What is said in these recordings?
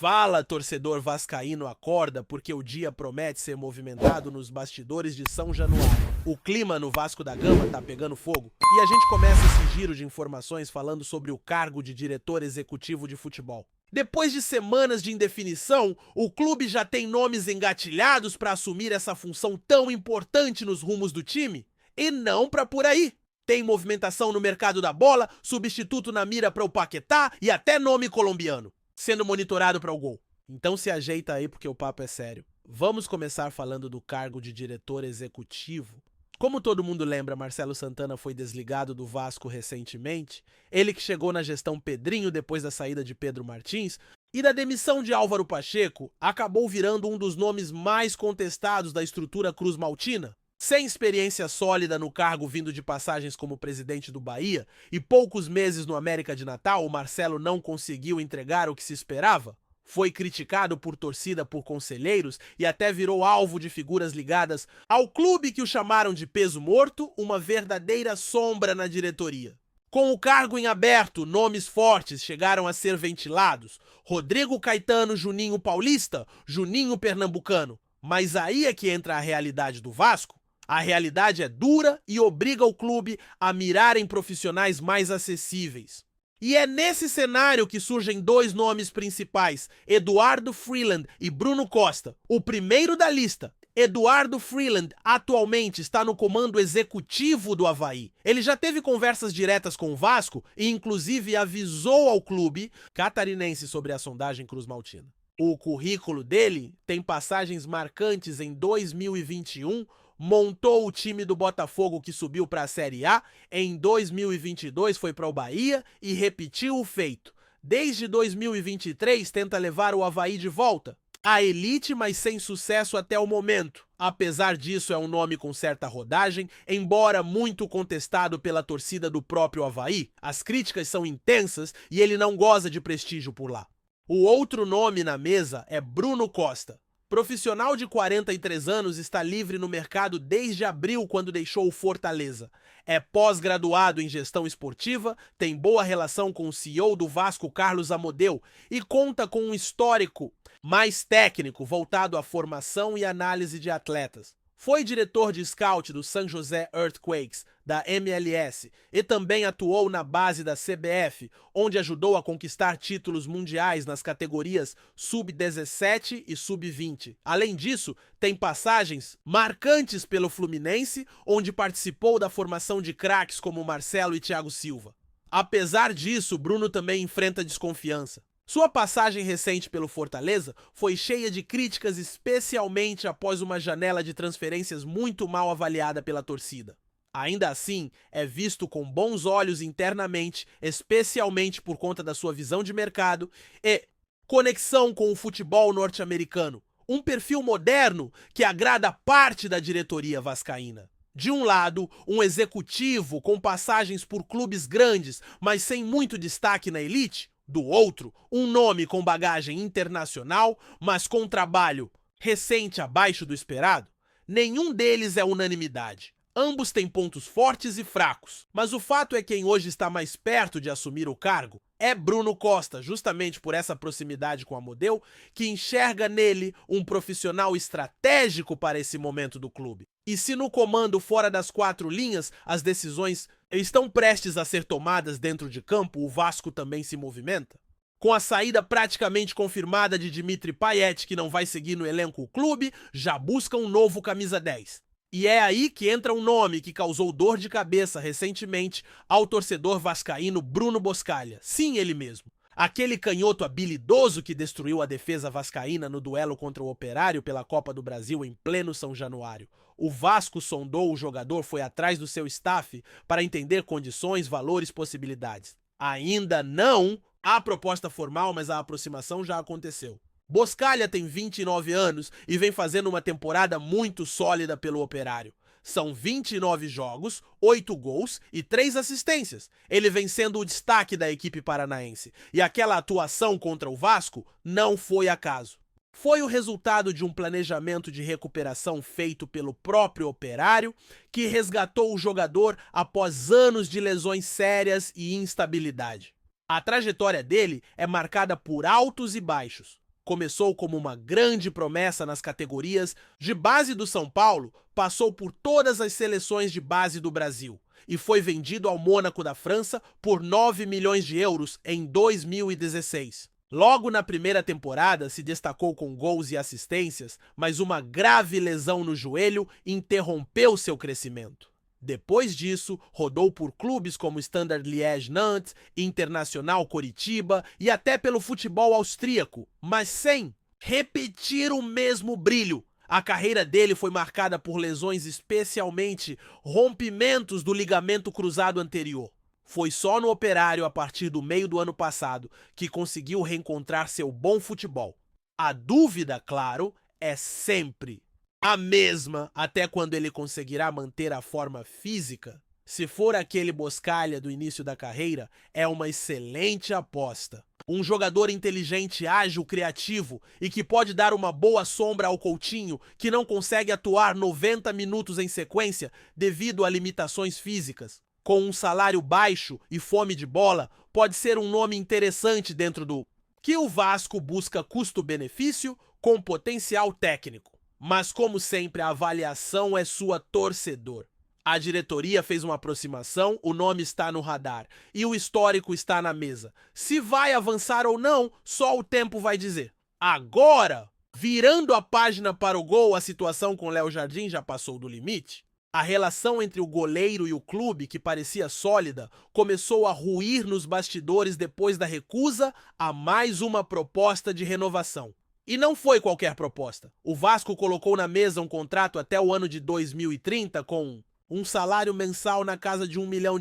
Fala, torcedor vascaíno, acorda, porque o dia promete ser movimentado nos bastidores de São Januário. O clima no Vasco da Gama tá pegando fogo e a gente começa esse giro de informações falando sobre o cargo de diretor executivo de futebol. Depois de semanas de indefinição, o clube já tem nomes engatilhados para assumir essa função tão importante nos rumos do time? E não para por aí. Tem movimentação no mercado da bola, substituto na mira para o Paquetá e até nome colombiano sendo monitorado para o gol. Então se ajeita aí porque o papo é sério. Vamos começar falando do cargo de diretor executivo. Como todo mundo lembra, Marcelo Santana foi desligado do Vasco recentemente, ele que chegou na gestão Pedrinho depois da saída de Pedro Martins, e da demissão de Álvaro Pacheco, acabou virando um dos nomes mais contestados da estrutura cruz-maltina. Sem experiência sólida no cargo vindo de passagens como presidente do Bahia e poucos meses no América de Natal, o Marcelo não conseguiu entregar o que se esperava. Foi criticado por torcida, por conselheiros e até virou alvo de figuras ligadas ao clube que o chamaram de peso morto, uma verdadeira sombra na diretoria. Com o cargo em aberto, nomes fortes chegaram a ser ventilados. Rodrigo Caetano, Juninho Paulista, Juninho Pernambucano. Mas aí é que entra a realidade do Vasco. A realidade é dura e obriga o clube a mirar em profissionais mais acessíveis. E é nesse cenário que surgem dois nomes principais, Eduardo Freeland e Bruno Costa. O primeiro da lista, Eduardo Freeland, atualmente está no comando executivo do Avaí. Ele já teve conversas diretas com o Vasco e inclusive avisou ao clube catarinense sobre a sondagem cruz-maltina. O currículo dele tem passagens marcantes em 2021, montou o time do Botafogo que subiu para a Série A, em 2022 foi para o Bahia e repetiu o feito. Desde 2023 tenta levar o Avaí de volta à elite, mas sem sucesso até o momento. Apesar disso, é um nome com certa rodagem, embora muito contestado pela torcida do próprio Avaí. As críticas são intensas e ele não goza de prestígio por lá. O outro nome na mesa é Bruno Costa. Profissional de 43 anos, está livre no mercado desde abril, quando deixou o Fortaleza. É pós-graduado em gestão esportiva, tem boa relação com o CEO do Vasco, Carlos Amodeu, e conta com um histórico mais técnico, voltado à formação e análise de atletas. Foi diretor de scout do San José Earthquakes, da MLS, e também atuou na base da CBF, onde ajudou a conquistar títulos mundiais nas categorias Sub-17 e Sub-20. Além disso, tem passagens marcantes pelo Fluminense, onde participou da formação de craques como Marcelo e Thiago Silva. Apesar disso, Bruno também enfrenta desconfiança. Sua passagem recente pelo Fortaleza foi cheia de críticas, especialmente após uma janela de transferências muito mal avaliada pela torcida. Ainda assim, é visto com bons olhos internamente, especialmente por conta da sua visão de mercado e conexão com o futebol norte-americano. Um perfil moderno que agrada parte da diretoria vascaína. De um lado, um executivo com passagens por clubes grandes, mas sem muito destaque na elite. Do outro, um nome com bagagem internacional, mas com trabalho recente abaixo do esperado. Nenhum deles é unanimidade. Ambos têm pontos fortes e fracos, mas o fato é que quem hoje está mais perto de assumir o cargo é Bruno Costa, justamente por essa proximidade com Amodeu, que enxerga nele um profissional estratégico para esse momento do clube. E se no comando fora das quatro linhas as decisões estão prestes a ser tomadas dentro de campo, o Vasco também se movimenta? Com a saída praticamente confirmada de Dimitri Payet, que não vai seguir no elenco o clube, já busca um novo camisa 10. E é aí que entra um nome que causou dor de cabeça recentemente ao torcedor vascaíno Bruno Boscaglia. Sim, ele mesmo. Aquele canhoto habilidoso que destruiu a defesa vascaína no duelo contra o Operário pela Copa do Brasil em pleno São Januário. O Vasco sondou o jogador, foi atrás do seu staff para entender condições, valores, possibilidades. Ainda não há proposta formal, mas a aproximação já aconteceu. Boscaglia tem 29 anos e vem fazendo uma temporada muito sólida pelo Operário. São 29 jogos, 8 gols e 3 assistências. Ele vem sendo o destaque da equipe paranaense. E aquela atuação contra o Vasco não foi acaso. Foi o resultado de um planejamento de recuperação feito pelo próprio Operário, que resgatou o jogador após anos de lesões sérias e instabilidade. A trajetória dele é marcada por altos e baixos. Começou como uma grande promessa nas categorias de base do São Paulo, passou por todas as seleções de base do Brasil e foi vendido ao Mônaco da França por 9 milhões de euros em 2016. Logo na primeira temporada se destacou com gols e assistências, mas uma grave lesão no joelho interrompeu seu crescimento. Depois disso, rodou por clubes como Standard Liège Nantes, Internacional Coritiba e até pelo futebol austríaco, mas sem repetir o mesmo brilho. A carreira dele foi marcada por lesões, especialmente rompimentos do ligamento cruzado anterior. Foi só no Operário, a partir do meio do ano passado, que conseguiu reencontrar seu bom futebol. A dúvida, claro, é sempre a mesma até quando ele conseguirá manter a forma física. Se for aquele Boscalha do início da carreira, é uma excelente aposta. Um jogador inteligente, ágil, criativo e que pode dar uma boa sombra ao Coutinho, que não consegue atuar 90 minutos em sequência devido a limitações físicas. Com um salário baixo e fome de bola, pode ser um nome interessante dentro do que o Vasco busca custo-benefício com potencial técnico. Mas, como sempre, a avaliação é sua torcedor. A diretoria fez uma aproximação, o nome está no radar e o histórico está na mesa. Se vai avançar ou não, só o tempo vai dizer. Agora, virando a página para o gol, a situação com Léo Jardim já passou do limite. A relação entre o goleiro e o clube, que parecia sólida, começou a ruir nos bastidores depois da recusa a mais uma proposta de renovação. E não foi qualquer proposta. O Vasco colocou na mesa um contrato até o ano de 2030 com um salário mensal na casa de R$1 milhão.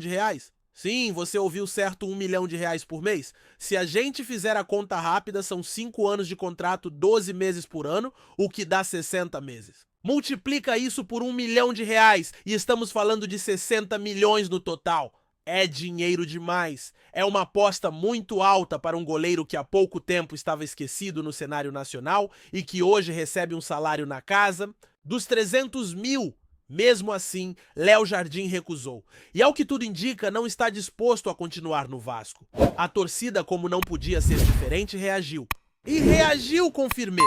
Sim, você ouviu certo, R$1 milhão por mês. Se a gente fizer a conta rápida, são 5 anos de contrato, 12 meses por ano, o que dá 60 meses. Multiplica isso por R$1 milhão e estamos falando de 60 milhões no total. É dinheiro demais. É uma aposta muito alta para um goleiro que há pouco tempo estava esquecido no cenário nacional e que hoje recebe um salário na casa dos 300 mil. Mesmo assim, Léo Jardim recusou. E ao que tudo indica, não está disposto a continuar no Vasco. A torcida, como não podia ser diferente, reagiu. E reagiu com firmeza.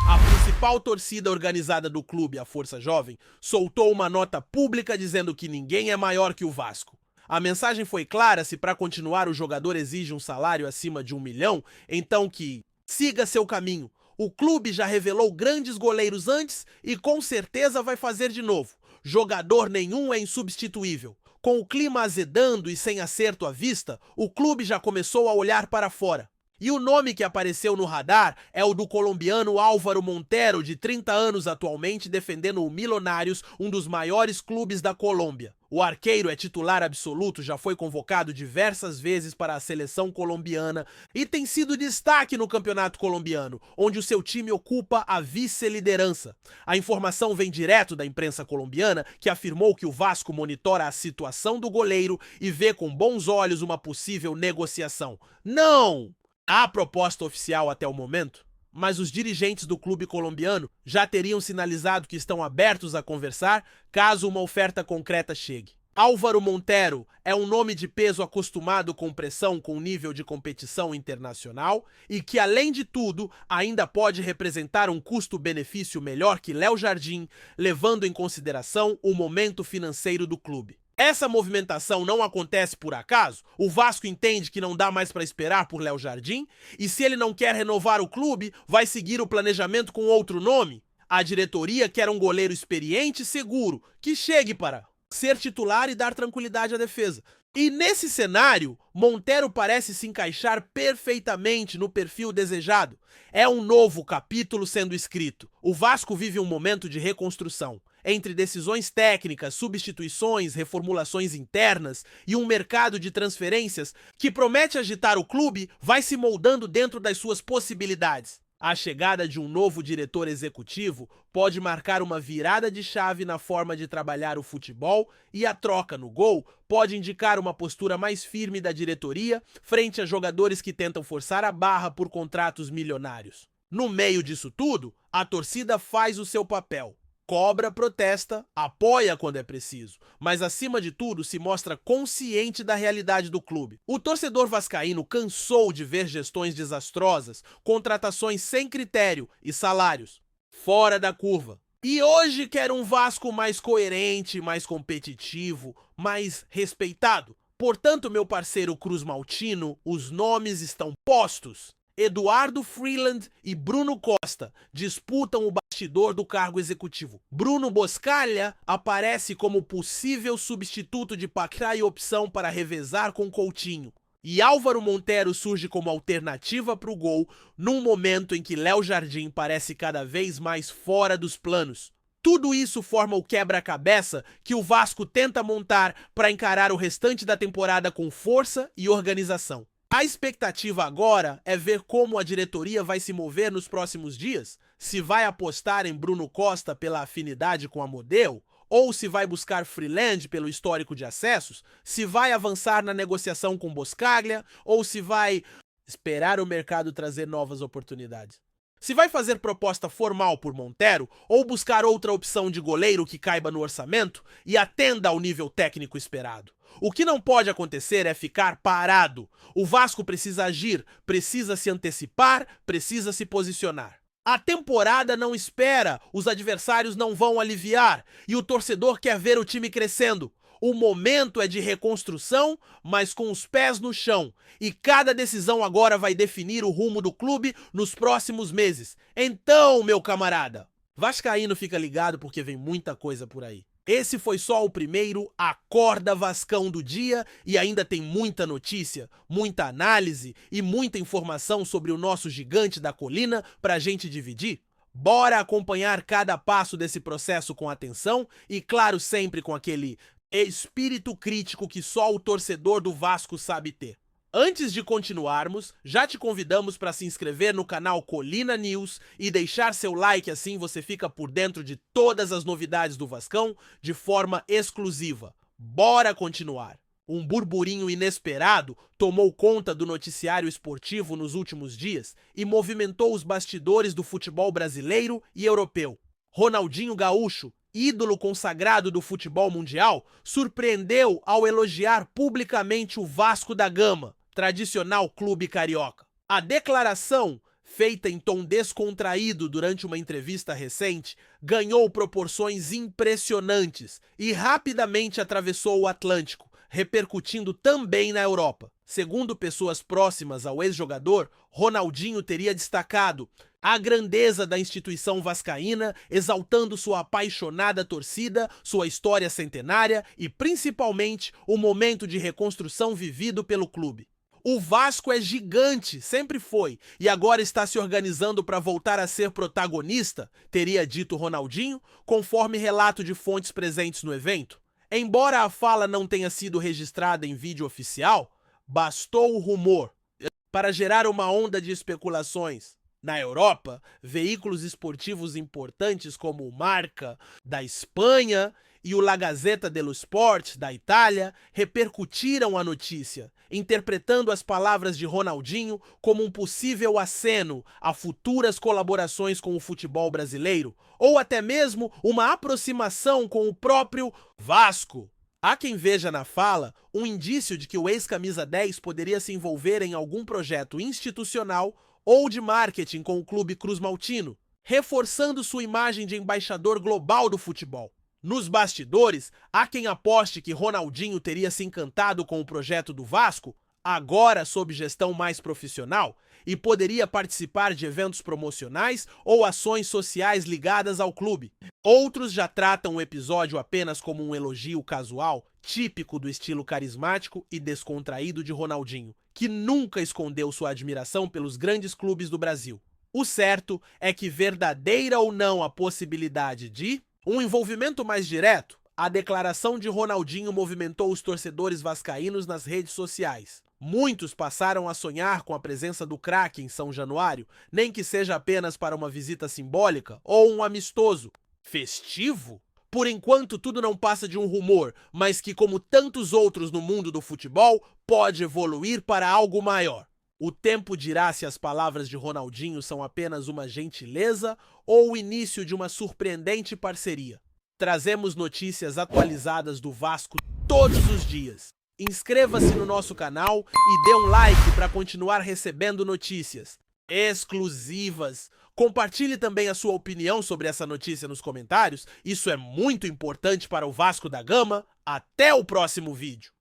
A principal torcida organizada do clube, a Força Jovem, soltou uma nota pública dizendo que ninguém é maior que o Vasco. A mensagem foi clara: se para continuar o jogador exige um salário acima de R$1 milhão, então que siga seu caminho. O clube já revelou grandes goleiros antes e com certeza vai fazer de novo. Jogador nenhum é insubstituível. Com o clima azedando e sem acerto à vista, o clube já começou a olhar para fora. E o nome que apareceu no radar é o do colombiano Álvaro Montero, de 30 anos atualmente, defendendo o Millonarios, um dos maiores clubes da Colômbia. O arqueiro é titular absoluto, já foi convocado diversas vezes para a seleção colombiana e tem sido destaque no campeonato colombiano, onde o seu time ocupa a vice-liderança. A informação vem direto da imprensa colombiana, que afirmou que o Vasco monitora a situação do goleiro e vê com bons olhos uma possível negociação. Não há proposta oficial até o momento, mas os dirigentes do clube colombiano já teriam sinalizado que estão abertos a conversar caso uma oferta concreta chegue. Álvaro Montero é um nome de peso acostumado com pressão com nível de competição internacional e que, além de tudo, ainda pode representar um custo-benefício melhor que Léo Jardim, levando em consideração o momento financeiro do clube. Essa movimentação não acontece por acaso? O Vasco entende que não dá mais para esperar por Léo Jardim? E se ele não quer renovar o clube, vai seguir o planejamento com outro nome? A diretoria quer um goleiro experiente e seguro, que chegue para ser titular e dar tranquilidade à defesa. E nesse cenário, Montero parece se encaixar perfeitamente no perfil desejado. É um novo capítulo sendo escrito. O Vasco vive um momento de reconstrução. Entre decisões técnicas, substituições, reformulações internas e um mercado de transferências que promete agitar o clube, vai se moldando dentro das suas possibilidades. A chegada de um novo diretor executivo pode marcar uma virada de chave na forma de trabalhar o futebol e a troca no gol pode indicar uma postura mais firme da diretoria frente a jogadores que tentam forçar a barra por contratos milionários. No meio disso tudo, a torcida faz o seu papel. Cobra, protesta, apoia quando é preciso, mas acima de tudo se mostra consciente da realidade do clube. O torcedor vascaíno cansou de ver gestões desastrosas, contratações sem critério e salários fora da curva. E hoje quer um Vasco mais coerente, mais competitivo, mais respeitado. Portanto, meu parceiro Cruz Maltino, os nomes estão postos. Eduardo Freeland e Bruno Costa disputam o bastidor do cargo executivo. Bruno Boscaglia aparece como possível substituto de Pacrá e opção para revezar com Coutinho. E Álvaro Montero surge como alternativa para o gol num momento em que Léo Jardim parece cada vez mais fora dos planos. Tudo isso forma o quebra-cabeça que o Vasco tenta montar para encarar o restante da temporada com força e organização. A expectativa agora é ver como a diretoria vai se mover nos próximos dias, se vai apostar em Bruno Costa pela afinidade com a Model, ou se vai buscar Freeland pelo histórico de acessos, se vai avançar na negociação com Boscaglia, ou se vai esperar o mercado trazer novas oportunidades. Se vai fazer proposta formal por Montero, ou buscar outra opção de goleiro que caiba no orçamento e atenda ao nível técnico esperado. O que não pode acontecer é ficar parado. O Vasco precisa agir, precisa se antecipar, precisa se posicionar. A temporada não espera, os adversários não vão aliviar e o torcedor quer ver o time crescendo. O momento é de reconstrução, mas com os pés no chão. E cada decisão agora vai definir o rumo do clube nos próximos meses. Então, meu camarada, vascaíno, fica ligado porque vem muita coisa por aí. Esse foi só o primeiro Acorda Vascão do dia e ainda tem muita notícia, muita análise e muita informação sobre o nosso gigante da colina pra gente dividir. Bora acompanhar cada passo desse processo com atenção e, claro, sempre com aquele espírito crítico que só o torcedor do Vasco sabe ter. Antes de continuarmos, já te convidamos para se inscrever no canal Colina News e deixar seu like, assim você fica por dentro de todas as novidades do Vascão de forma exclusiva. Bora continuar! Um burburinho inesperado tomou conta do noticiário esportivo nos últimos dias e movimentou os bastidores do futebol brasileiro e europeu. Ronaldinho Gaúcho, ídolo consagrado do futebol mundial, surpreendeu ao elogiar publicamente o Vasco da Gama, tradicional clube carioca. A declaração, feita em tom descontraído durante uma entrevista recente, ganhou proporções impressionantes e rapidamente atravessou o Atlântico, repercutindo também na Europa. Segundo pessoas próximas ao ex-jogador, Ronaldinho teria destacado a grandeza da instituição vascaína, exaltando sua apaixonada torcida, sua história centenária e, principalmente, o momento de reconstrução vivido pelo clube. O Vasco é gigante, sempre foi, e agora está se organizando para voltar a ser protagonista, teria dito Ronaldinho, conforme relato de fontes presentes no evento. Embora a fala não tenha sido registrada em vídeo oficial, bastou o rumor para gerar uma onda de especulações. Na Europa, veículos esportivos importantes como o Marca, da Espanha, e o La Gazzetta dello Sport, da Itália, repercutiram a notícia, interpretando as palavras de Ronaldinho como um possível aceno a futuras colaborações com o futebol brasileiro, ou até mesmo uma aproximação com o próprio Vasco. Há quem veja na fala um indício de que o ex-camisa 10 poderia se envolver em algum projeto institucional ou de marketing com o clube Cruz Maltino, reforçando sua imagem de embaixador global do futebol. Nos bastidores, há quem aposte que Ronaldinho teria se encantado com o projeto do Vasco, agora sob gestão mais profissional, e poderia participar de eventos promocionais ou ações sociais ligadas ao clube. Outros já tratam o episódio apenas como um elogio casual, típico do estilo carismático e descontraído de Ronaldinho, que nunca escondeu sua admiração pelos grandes clubes do Brasil. O certo é que, verdadeira ou não a possibilidade de um envolvimento mais direto, a declaração de Ronaldinho movimentou os torcedores vascaínos nas redes sociais. Muitos passaram a sonhar com a presença do craque em São Januário, nem que seja apenas para uma visita simbólica ou um amistoso. Festivo? Por enquanto tudo não passa de um rumor, mas que, como tantos outros no mundo do futebol, pode evoluir para algo maior. O tempo dirá se as palavras de Ronaldinho são apenas uma gentileza ou o início de uma surpreendente parceria. Trazemos notícias atualizadas do Vasco todos os dias. Inscreva-se no nosso canal e dê um like para continuar recebendo notícias exclusivas. Compartilhe também a sua opinião sobre essa notícia nos comentários. Isso é muito importante para o Vasco da Gama. Até o próximo vídeo.